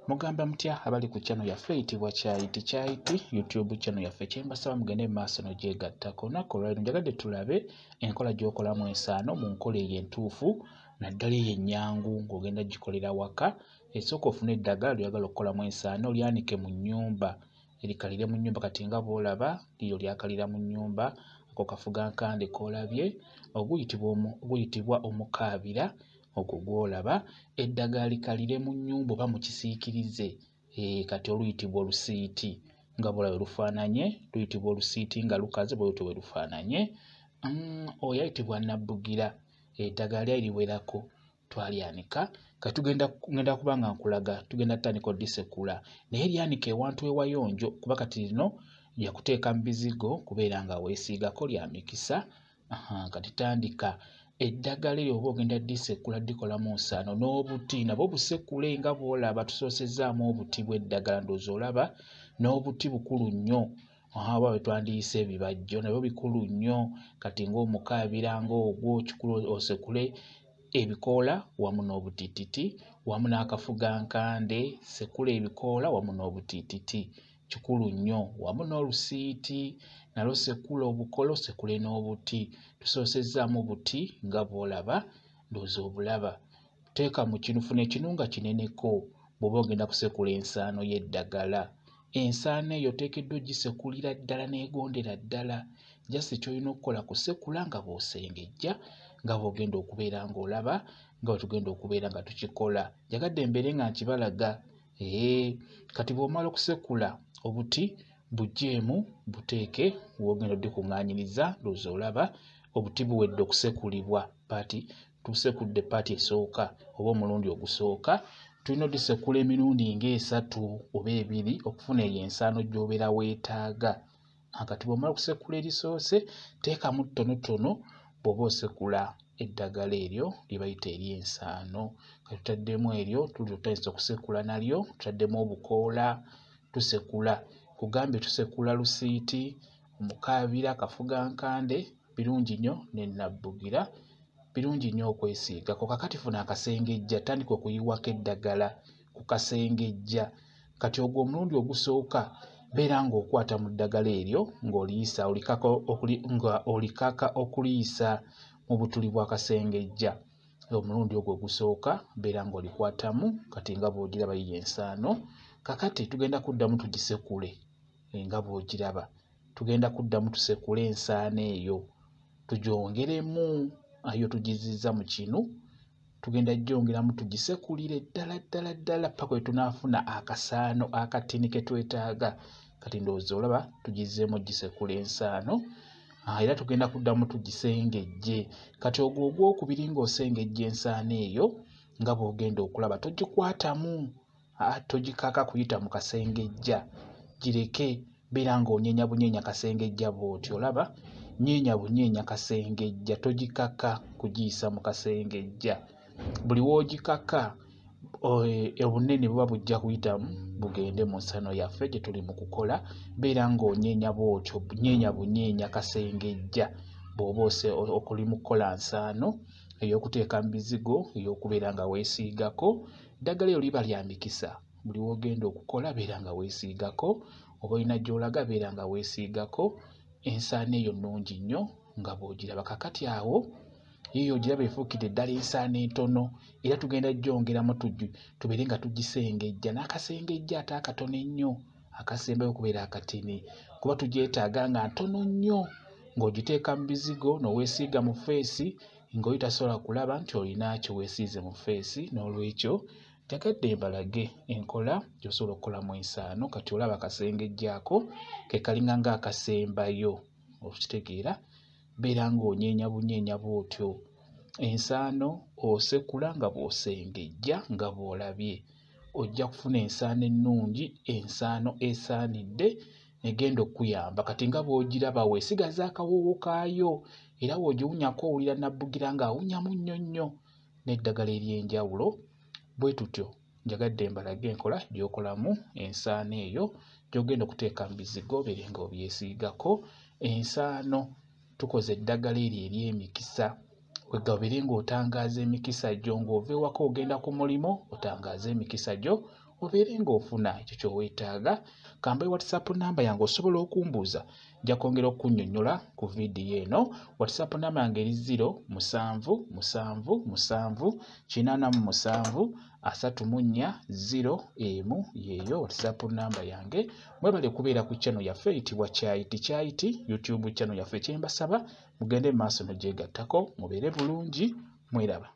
Mugamba mutya abali ku channel yaffe eyitibwa Kyayiti YouTube channel yaffe kyembasaba mugende maaso n'ogyegattako. Olunaku olwaleero njagadde tulabe enkola gy'okolamu ensaano mu nkola eyo entuufu naddala eyo ennyangu ng'ogenda gikolera waka. Esooka ofune eddagala ly'oyagala okukolamu ensaano lyanike mu nnyumba erikalire mu nnyumba. Kati nga bw'olaba liyo lyakalira mu nnyumba. Ako kafugankande k'olabye oguyitibwa omukaabira ogwo gw'olaba. Eddagala likalire mu nnyumba oba mu kisiikirize kati oluyitibwa olusiiti nga bw'olaba lufaananye. Luyitibwa olusiiti nga lukaze bwe lutyo bwe lufaananye. Oyo ayitibwa nabbugira. Eddagala lyali liwerako twalyanika. Kati ngenda kuba nga nkulaga tugenda tutandika oddisekula naye lyanika ewantu ewayonjo kuba kati lino lya kuteeka mu bizigo kubeera nga weesiigako lya mikisa. Kati tandika eddagala eryo oba ogenda ddisekula ddikolamu nsaano n'obuti nabwo busekule nga bw'olaba tusoosezaamu obuti bw'eddagala ndowooza olaba n'obuti bukulu nnyo. Oba bwe twandiyise ebibajjo nabyo bikulu nnyo. Kati ng'omukaabira ng'ogwo kikulu osekule ebikoola wamu n'obutiititi wamu n'akafugankande sekula ebikoola wamu n'obutiititi kikulu nnyo wamu n'olusiiti nalwo sekula obukola osekule n'obuti. Tusoosezaamu buti nga bw'olaba ndowooza obulaba. Teeka mu kinu, funa ekinu nga kineneko bw'oba ogenda kusekula ensaano y'eddagala. Ensaano eyo oteekeddwa ogisekulira ddala n'egondera ddala. Jasi ky'olina okukola kusekula nga bw'osengejja nga bw'ogenda okubeera ng'olaba nga bwe tugenda okubeera nga tukikola. Njagadde mbeere nga nkibalaga. Kati bw'omala okusekula obuti buggyeemu buteeke w'ogenda oddikuŋŋaanyiriza ndowooza olaba obuti buwedde okusekulibwa. Tusekudde paati esooka oba omulundi ogusooka. Tulina oddisekula emirundi ng'esatu oba ebiri okufuna eyo ensaano gy'obeera weetaaga. Kati bw'omala okusekula erisoose teekamu ttonotono bw'oba osekula eddagala eryo lye bayita ery'ensaano. Kati tutaddemu eryo tutandise okusekula nalyo tutaddemu obukoola tusekula. Kugambye tusekula lusiiti, omukaabira, akafugankande birungi nnyo ne nabbugira birungi nnyo okwesiigako. Kakati funa akasengejja tandika okuyiwako eddagala ku kasengejja. Kati ogwo omulundi ogusooka beera ng'okwata mu ddagala eryo ng'oliyisa nga olikaka okuliyisa mu butuli bw'akasengejja. Omulundi ogwo ogusooka beera ng'olikwatamu kati nga bw'ogiraba yiyo ensaano. Kakati tugenda kuddamu tugisekule nga bw'ogiraba. Tugenda kuddamu tusekule ensaano eyo tugyongeremu ayo tugizizza mu kinu. Tugenda gyongeramu tugisekulire ddala paka we tunaafuna akasaano akatini ke twetaaga. Kati ndowooza olaba tugizzeemu gisekula ensaano. Era tugenda kuddamu tugisengejje. Kati ogwo ogwokubiri ng'osengejja ensaano eyo nga bw'ogenda okulaba togikwatamu togikaka kuyita mu kasengejja gireke. Beera ng'onyeenya bunyeenya kasengejja bw'oti olaba nyeenya bunyeenya kasengejja togikaka kugiyisa mu kasengejja. Buli w'ogikaka obunene buba bujja kuyitamu bugende mu nsaano yaffe gye tuli mu kukola. Beera ng'onyeenya bw'otyo nyeenya bunyeenya kasengejja bw'oba okuli mu kukola nsaano ey'okuteeka mu bizigo ey'okubeera nga weesiigako. Eddagala eryo liba lya mikisa. Buli w'ogenda okukola beera nga weesiigako. Oba olina gy'olaga beera nga weesiigako. Ensaano eyo nnungi nnyo nga bw'ogiraba. Kakati awo yiyo ogiraba efuukidde ddala ensaano entono era tugenda gyongeramu tubeere nga tugisengejja n'akasengejja ate akatono ennyo akasembayo okubeera akatini kuba tugyetaaga nga ntono nnyo. Ng'ogiteeka mu bizigo n'oweesiiga mu ffeesi ng'oli tasobola kulaba nti olina kye weesiize mu ffeesi. N'olwekyo njagadde mbalage enkola gy'osobola okukolamu ensaano. Kati olaba akasengejja ako ke kalinga ng'akasembayo okitegeera. Beera ng'onyeenya bunyeenya bw'otyo. Ensaano osekula nga bw'osengejja nga bw'olabye. Ojja kufuna ensaano ennungi, ensaano esaanidde egenda okuyamba. Kati nga bw'ogiraba weesigaza akawoowo kaayo era bw'ogiwunyako owulira nabbugira ng'awunyamu nnyo nnyo n'eddagala ery'enjawulo. Bwe tutyo njagadde mbalage enkola gy'okolamu ensaano eyo gy'ogenda okuteeka mu bizigo obeere ng'obyesiigako. Ensaano tukoze eddagala eryo ery'emikisa. Wegabeere ng'otangaaza emikisa gyo ng'ova ewaka ogenda ku mulimo otangaaza emikisa gyo obeere ng'ofuna ekyo ky'oweetaaga. Kambe WhatsApp namba yange osobola okumbuuza, nja kwongera okunnyonnyola ku viidiyo eno. WhatsApp namba yange eri 0777873431 yeeyo WhatsApp namba yange. Mwebale kubeera ku channel yaffe eyitibwa Kyayiti YouTube channel yaffe. Kye mbasaba mugende mu maaso n'ogyegattako, mubeere bulungi, mweraba.